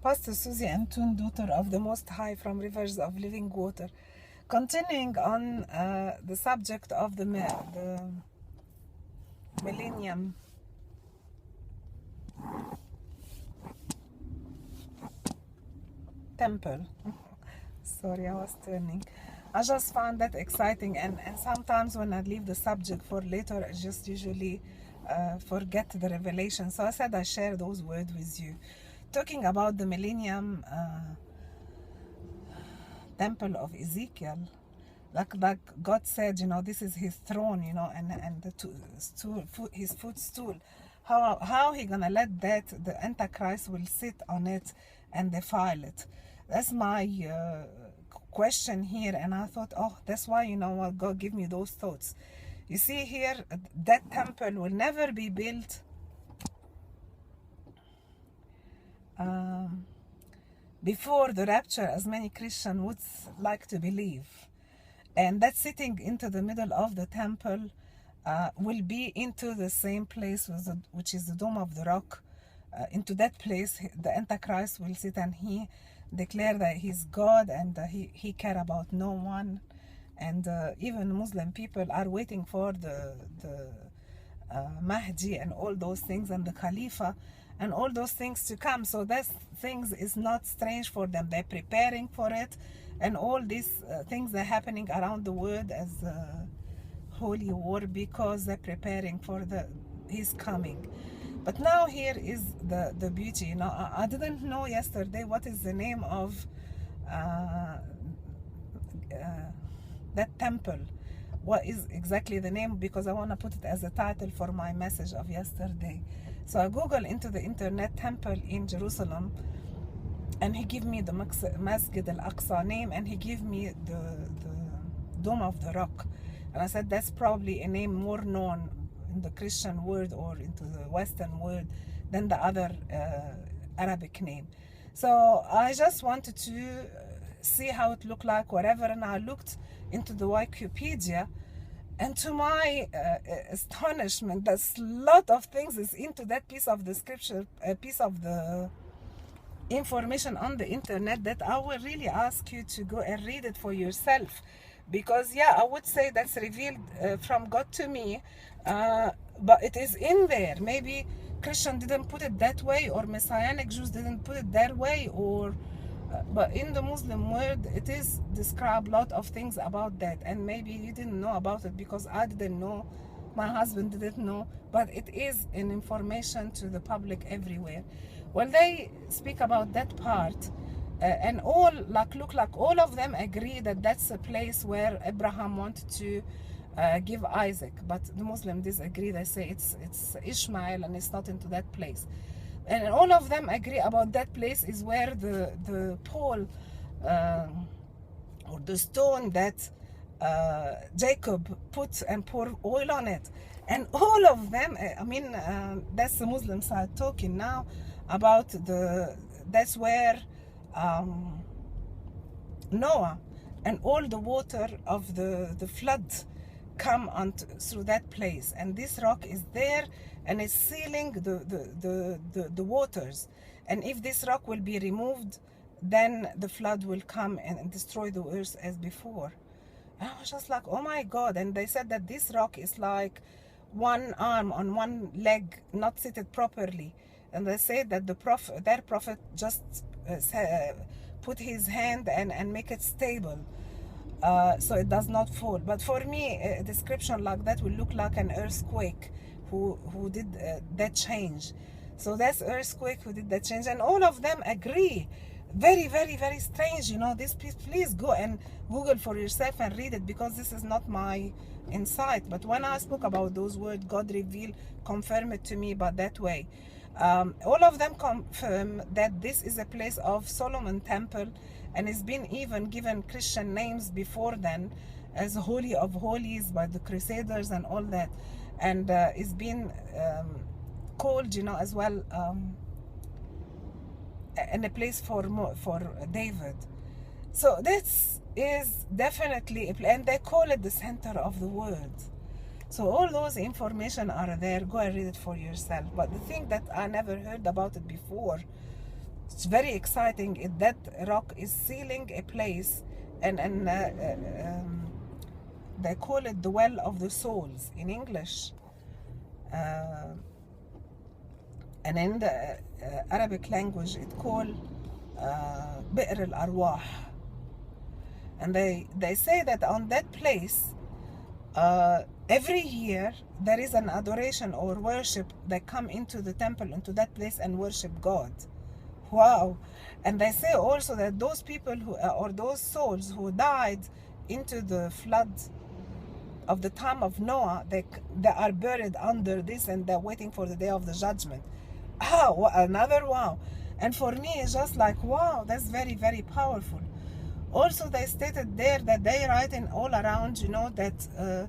Pastor Suzy Antoun, daughter of the Most High from Rivers of Living Water. Continuing on the subject of the Millennium Temple. Sorry, I was turning. I just found that exciting, and sometimes when I leave the subject for later, I just usually forget the revelation. So I said I share those words with you. Talking about the Millennium Temple of Ezekiel, like God said, this is his throne, and the his footstool. How he gonna let the Antichrist will sit on it and defile it? That's my question here, and I thought, oh, that's why, what, God give me those thoughts. You see here, that temple will never be built before the rapture, as many Christians would like to believe. And that sitting into the middle of the temple will be into the same place, which is the Dome of the Rock. Into that place, the Antichrist will sit, and he declare that he's God, and he care about no one. And even Muslim people are waiting for the Mahdi and all those things, and the Khalifa and all those things to come. So that things is not strange for them. They're preparing for it, and all these things are happening around the world as holy war, because they're preparing for his coming. But now here is the beauty. I didn't know yesterday what is the name of that temple. What is exactly the name, because I want to put it as a title for my message of yesterday. So I Google into the internet temple in Jerusalem, and he give me the Masjid al-Aqsa name, and he give me the Dome of the Rock. And I said that's probably a name more known in the Christian world or into the Western world than the other Arabic name. So I just wanted to see how it looked like, whatever, and I looked into the Wikipedia, and to my astonishment, there's a lot of things is into that piece of the scripture, a piece of the information on the internet, that I will really ask you to go and read it for yourself. Because yeah, I would say that's revealed from God to me, but it is in there. Maybe Christian didn't put it that way, or Messianic Jews didn't put it that way, or but in the Muslim world it is described a lot of things about that, and maybe you didn't know about it because I didn't know, my husband didn't know, but it is an information to the public everywhere. Well, they speak about that part, and all look like all of them agree that that's a place where Abraham wanted to give Isaac, but the Muslims disagree. They say it's Ishmael, and it's not into that place. And all of them agree about that place is where the pole or the stone that Jacob put and poured oil on it. And all of them, I mean, that's the Muslim side talking now about that's where Noah and all the water of the flood come on through that place, and this rock is there, and it's sealing the waters. And if this rock will be removed, then the flood will come and destroy the earth as before. And I was just like, oh my God. And they said that this rock is like one arm on one leg, not seated properly. And they say that their prophet just put his hand and make it stable, so it does not fall. But for me, a description like that will look like an earthquake who did that change. So that's earthquake who did that change, and all of them agree. Very, very, very strange. This piece, please go and Google for yourself and read it, because this is not my insight. But when I spoke about those words, God revealed, confirmed it to me, but that way. All of them confirm that this is a place of Solomon Temple, and it's been even given Christian names before then as Holy of Holies by the Crusaders and all that, and it's been called, as well, and a place for David. So this is definitely and they call it the center of the world. So all those information are there. Go and read it for yourself. But the thing that I never heard about it before, it's very exciting. That rock is sealing a place, and they call it the well of the souls in English, and in the Arabic language it called بئر الأرواح. And they say that on that place, every year there is an adoration or worship. They come into the temple, into that place, and worship God. Wow. And they say also that those people who, or those souls who died into the flood of the time of Noah, they are buried under this, and they're waiting for the day of the judgment. Oh, another wow. And for me, it's just like, wow, that's very, very powerful. Also, they stated there that they writing all around, you know, that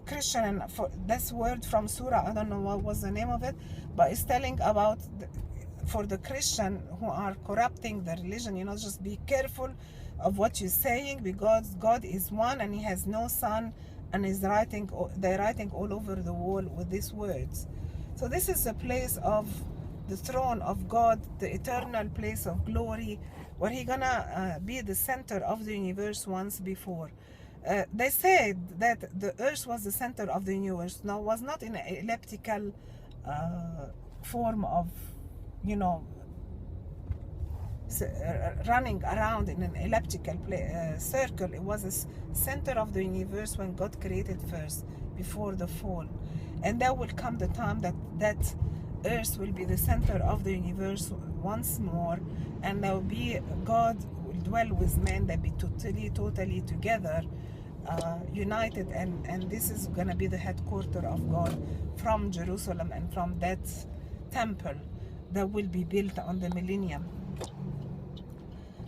Christian, and for this word from Surah, I don't know what was the name of it, but it's telling about for the Christian who are corrupting the religion, you know, just be careful of what you're saying, because God is one and He has no son, and they're writing all over the wall with these words. So this is the place of the throne of God, the eternal place of glory, where He's gonna be the center of the universe once before. They said that the earth was the center of the universe. Now, was not in an elliptical form of, you know, running around in an elliptical circle. It was a center of the universe when God created first, before the fall. And there will come the time that earth will be the center of the universe once more, and there will be God will dwell with men. They'll be totally together, united, and this is gonna be the headquarters of God from Jerusalem, and from that temple that will be built on the millennium.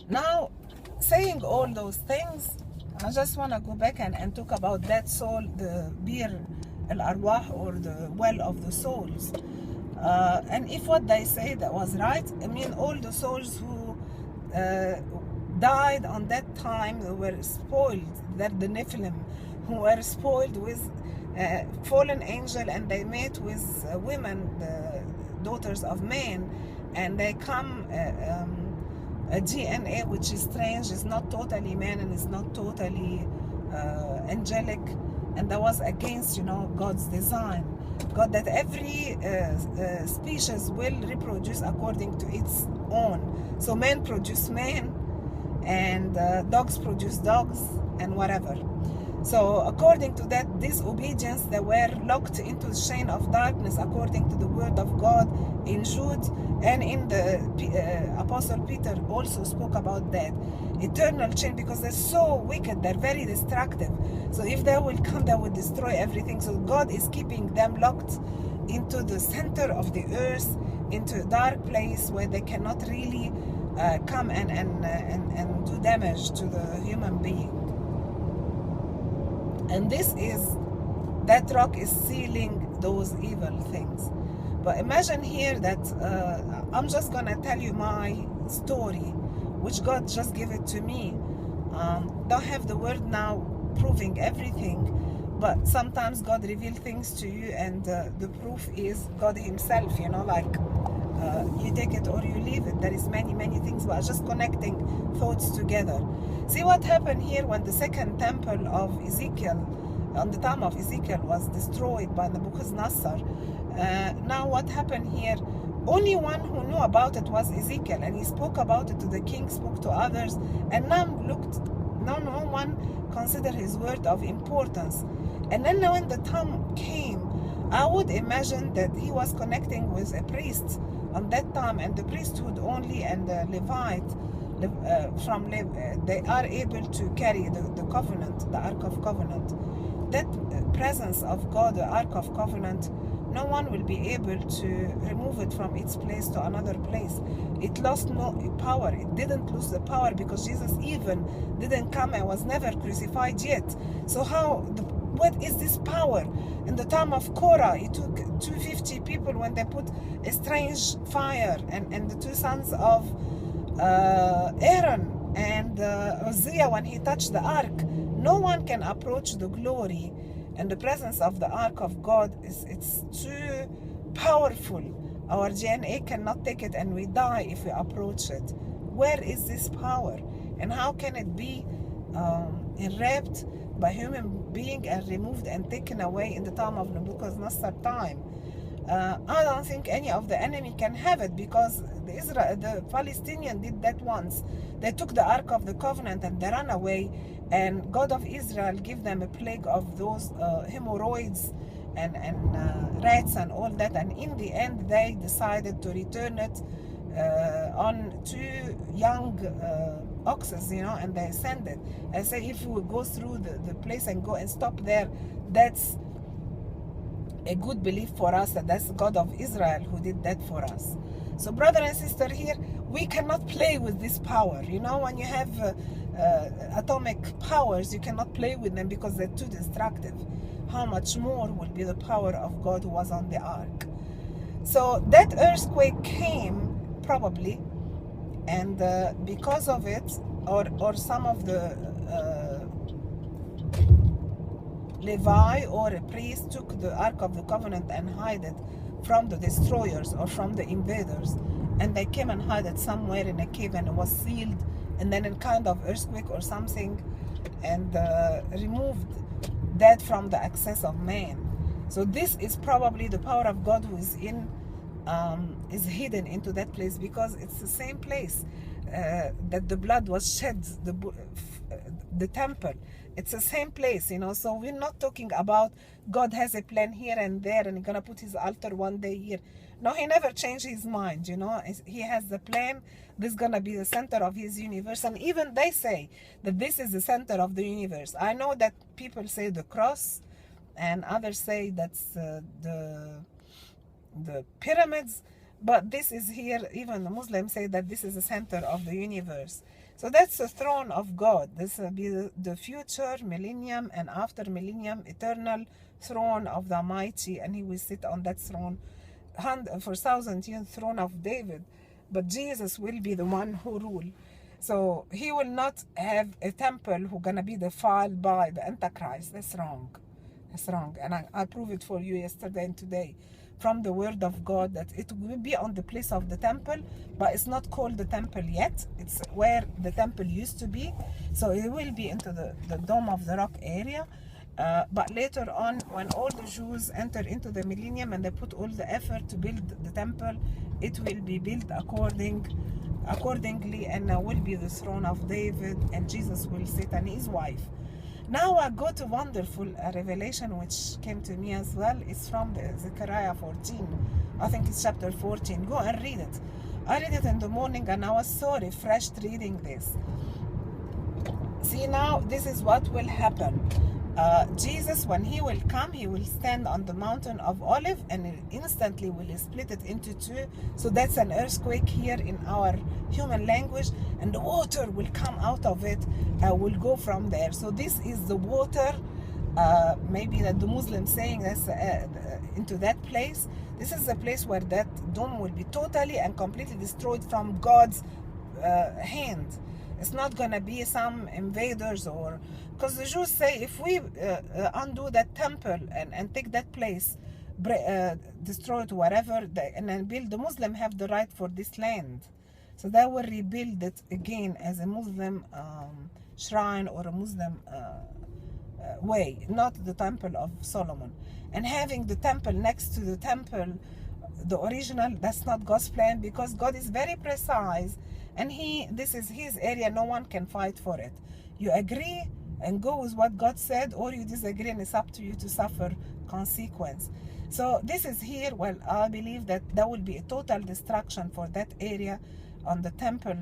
Now, saying all those things, I just want to go back and talk about that soul, the Bir al-Arwah, or the well of the souls. And if what they say that was right, I mean, all the souls who died on that time, they were spoiled, that the Nephilim, who were spoiled with fallen angel, and they met with women, the daughters of men, and they come a DNA which is strange, is not totally man, and is not totally angelic, and that was against, you know, God's design. God, that every species will reproduce according to its own. So men produce men, and dogs produce dogs, and whatever. So according to that disobedience, they were locked into the chain of darkness, according to the word of God in Jude, and in the Apostle Peter also spoke about that eternal chain, because they're so wicked, they're very destructive. So if they will come, they will destroy everything. So God is keeping them locked into the center of the earth, into a dark place where they cannot really come and do damage to the human being. And that rock is sealing those evil things. But imagine here that I'm just gonna tell you my story, which God just gave it to me. Don't have the word now proving everything, but sometimes God reveals things to you, and the proof is God Himself, you know, like you take it or you leave it. There is many things, but just connecting thoughts together. See what happened here when the second temple of Ezekiel, on the time of Ezekiel, was destroyed by Nebuchadnezzar. Now what happened here, only one who knew about it was Ezekiel, and he spoke about it to the king, spoke to others, and no one considered his word of importance. And then when the time came, I would imagine that he was connecting with a priest on that time, and the priesthood only, and the Levite they are able to carry the covenant, the Ark of Covenant. That presence of God, the Ark of Covenant, no one will be able to remove it from its place to another place. It lost no power. It didn't lose the power, because Jesus even didn't come and was never crucified yet. So what is this power? In the time of Korah, it took 250 people when they put a strange fire, and the two sons of Aaron and Hosea, when he touched the ark, no one can approach the glory and the presence of the ark of God. It's too powerful Our DNA cannot take it, and we die if we approach it. Where is this power? And how can it be enwrapped by human being and removed and taken away in the time of Nebuchadnezzar time? I don't think any of the enemy can have it, because the Palestinians did that once. They took the Ark of the Covenant and they ran away, and God of Israel gave them a plague of those hemorrhoids and rats and all that, and in the end they decided to return it on 2 young oxes, and they send it. I say, if we go through the place and go and stop there, that's a good belief for us, that that's the God of Israel who did that for us. So brother and sister, here we cannot play with this power. When you have atomic powers, you cannot play with them because they're too destructive. How much more will be the power of God who was on the ark? So that earthquake came probably, and because of it, or some of the Levi or a priest took the Ark of the Covenant and hid it from the destroyers or from the invaders, and they came and hid it somewhere in a cave, and it was sealed, and then a kind of earthquake or something, and removed that from the access of man. So this is probably the power of God who is is hidden into that place, because it's the same place that the blood was shed, the temple. It's the same place, so we're not talking about God has a plan here and there and he's gonna put his altar one day here. No, he never changed his mind. He has the plan. This is gonna be the center of his universe, and even they say that this is the center of the universe. I know that people say the cross, and others say that's the pyramids, but this is here. Even the Muslims say that this is the center of the universe. So that's the throne of God. This will be the future millennium, and after millennium, eternal throne of the Almighty, and he will sit on that throne for 1,000 years, throne of David. But Jesus will be the one who rule. So he will not have a temple who gonna be defiled by the Antichrist. That's wrong. That's wrong. And I proved it for you yesterday and today from the word of God, that it will be on the place of the temple, but it's not called the temple yet. It's where the temple used to be. So it will be into the Dome of the Rock area. But later on, when all the Jews enter into the millennium and they put all the effort to build the temple, it will be built accordingly, and will be the throne of David, and Jesus will sit and his wife. Now I go to wonderful revelation which came to me as well. It's from Zechariah 14. I think it's chapter 14. Go and read it. I read it in the morning and I was so refreshed reading this. See, now this is what will happen. Jesus, when he will come, he will stand on the mountain of Olive, and instantly will split it into 2. So that's an earthquake here in our human language, and the water will come out of it, will go from there. So this is the water, maybe that the Muslims saying that's into that place. This is the place where that dome will be totally and completely destroyed from God's hand. It's not going to be some invaders, or because the Jews say if we undo that temple and take that place, destroy it, whatever, and then build, the Muslim have the right for this land. So they will rebuild it again as a Muslim shrine or a Muslim way, not the temple of Solomon. And having the temple next to the temple, the original, that's not God's plan, because God is very precise, and this is his area. No one can fight for it. You agree and go with what God said, or you disagree, and it's up to you to suffer consequence. So this is here. Well, I believe that there will be a total destruction for that area on the temple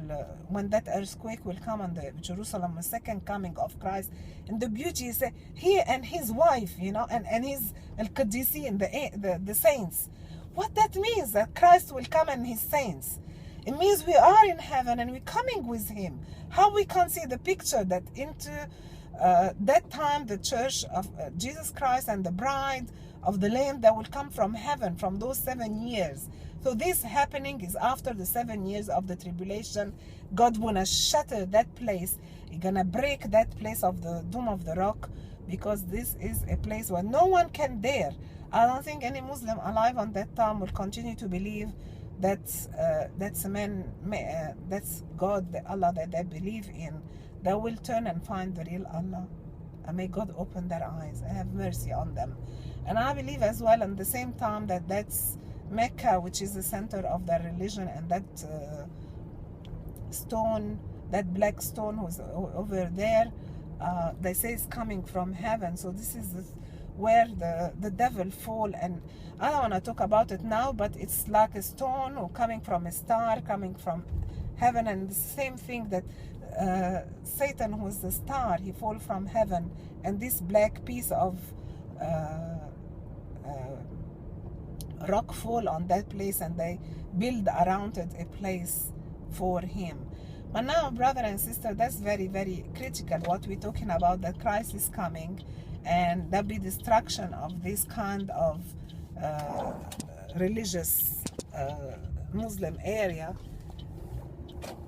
when that earthquake will come on the Jerusalem, the second coming of Christ. And the beauty is that he and his wife, and his al-Qadisi, the saints. What that means, that Christ will come and his saints. It means we are in heaven and we're coming with him. How we can see the picture that into that time the church of Jesus Christ and the bride of the Lamb that will come from heaven from those 7 years. So this happening is after the 7 years of the tribulation. God wanna shatter that place. He's gonna break that place of the Dome of the Rock, because this is a place where no one can dare I don't think any Muslim alive on that time will continue to believe that's that's God, the Allah that they believe in. They will turn and find the real Allah. And may God open their eyes and have mercy on them. And I believe as well at the same time that that's Mecca, which is the center of their religion, and that stone, that black stone who's over there, they say is coming from heaven. So this is where the devil fall. And I don't want to talk about it now, but it's like a stone or coming from a star, coming from heaven. And the same thing that Satan, who is the star, he fall from heaven, and this black piece of rock fall on that place, and they build around it a place for him. But now, brother and sister, that's very, very critical what we're talking about, that Christ is coming, and there'll be destruction of this kind of religious Muslim area,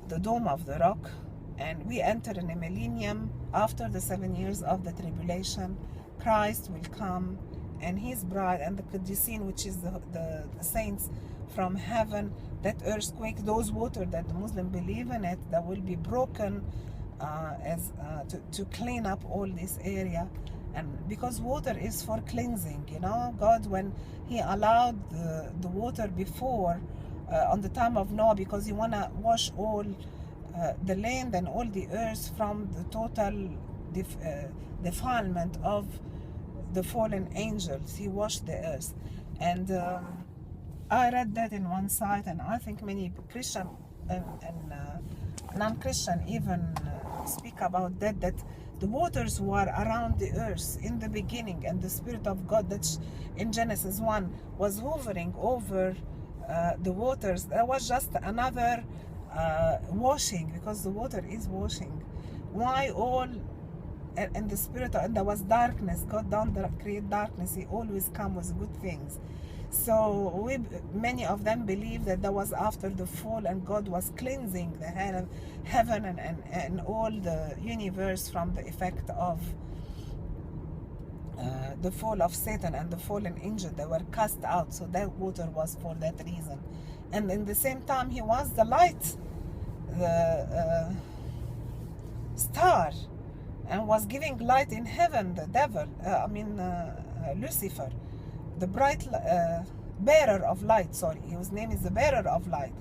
the Dome of the Rock. And we enter in a millennium after the 7 years of the tribulation. Christ will come, and his bride and the Quddusin, which is the saints from heaven. That earthquake, those water that the Muslim believe in it, that will be broken to clean up all this area. And because water is for cleansing, you know, God, when he allowed the water before on the time of Noah, because he want to wash all the land and all the earth from the total defilement of the fallen angels. He washed the earth. And I read that in one site, and I think many Christian and non-Christian even speak about that the waters were around the earth in the beginning, and the Spirit of God that in Genesis 1 was hovering over the waters. That was just another washing, because the water is washing. Why all? And the Spirit, and there was darkness. God don't create darkness. He always comes with good things. So many of them believe that was after the fall, and God was cleansing the heaven and all the universe from the effect of the fall of Satan and the fallen angel. They were cast out. So that water was for that reason. And in the same time, he was the light, the star, and was giving light in heaven. The devil, Lucifer, the bright bearer of light. Sorry, his name is the bearer of light.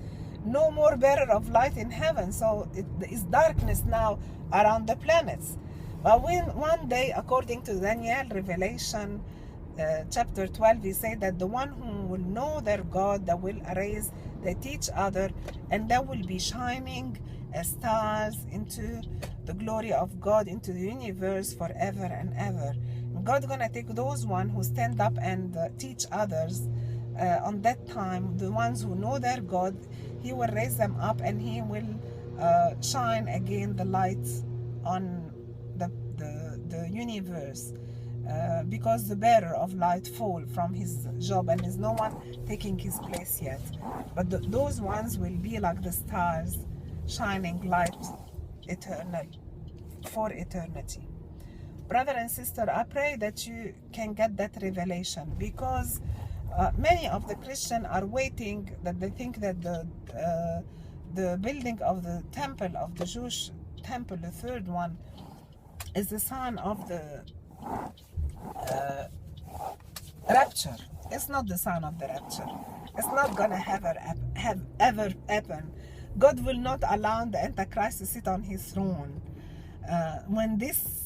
No more bearer of light in heaven. So it is darkness now around the planets. But when one day, according to Daniel Revelation chapter 12, he said that the one who will know their God, that will arise, they teach other, and they will be shining as stars into the glory of God, into the universe forever and ever. And God gonna take those one who stand up and teach others on that time, the ones who know their God. He will raise them up, and he will shine again the light on the universe, because the bearer of light fall from his job, and there's no one taking his place yet. But those ones will be like the stars, shining light eternal for eternity. Brother and sister, I pray that you can get that revelation, because many of the Christians are waiting, that they think that the building of the temple, of the Jewish temple, the third one, is the sign of the rapture. It's not the sign of the rapture. It's not gonna ever happen. God will not allow the Antichrist to sit on his throne. When this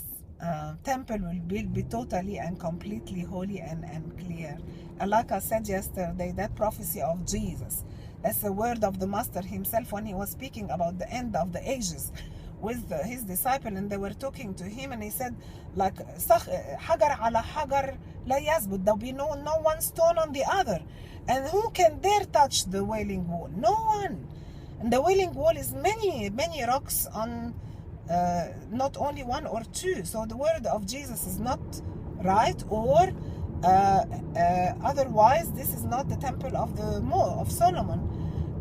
temple will be totally and completely holy and clear. And like I said yesterday, that prophecy of Jesus, that's the word of the Master himself when he was speaking about the end of the ages with his disciple, and they were talking to him, and he said, like, hagar ala hagar la yazbut, there'll be no one stone on the other, and who can dare touch the Wailing Wall? No one. And the Wailing Wall is many rocks on not only one or two. So the word of Jesus is not right, or otherwise this is not the temple of Solomon.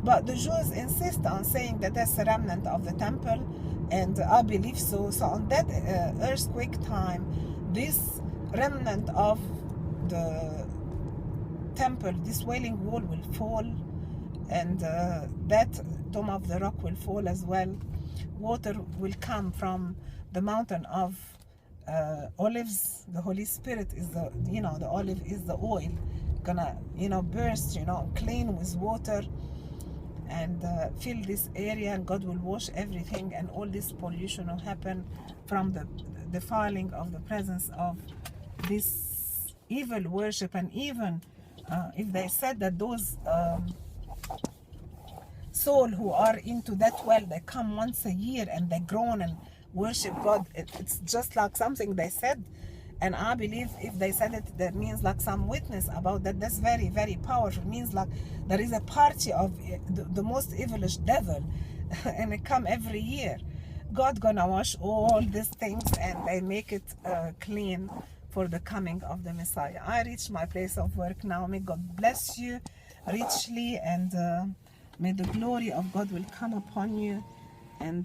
But the Jews insist on saying that that's a remnant of the temple, and I believe so. So on that earthquake time, this remnant of the temple, this wailing wall will fall, and that Dome of the Rock will fall as well. Water will come from the mountain of olives. The Holy Spirit is the, the olive is the oil, gonna, burst, clean with water, and fill this area, and God will wash everything, and all this pollution will happen from the defiling of the presence of this evil worship. And even if they said that those soul who are into that well, they come once a year and they groan and worship God, it's just like something they said. And I believe if they said it, that means like some witness about that. That's very, very powerful. It means like there is a party of the most evilish devil and it come every year. God gonna wash all these things, and they make it clean for the coming of the Messiah. I reach my place of work now. May God bless you richly, and may the glory of God will come upon you, and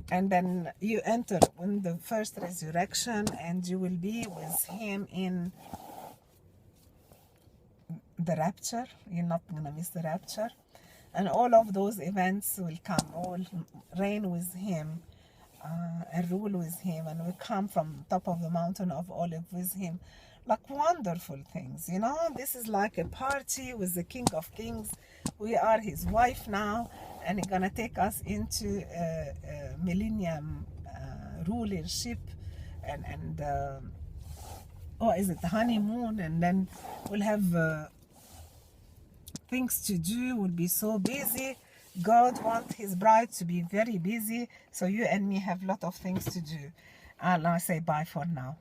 then you enter in the first resurrection, and you will be with him in the rapture. You're not gonna miss the rapture, and all of those events will come, all reign with him and rule with him, and we come from top of the mountain of olive with him. Like wonderful things, this is like a party with the King of Kings. We are his wife now, and he's gonna take us into millennium rulership, and honeymoon, and then we'll have things to do. We'll be so busy. God wants his bride to be very busy, so you and me have a lot of things to do. I'll say bye for now.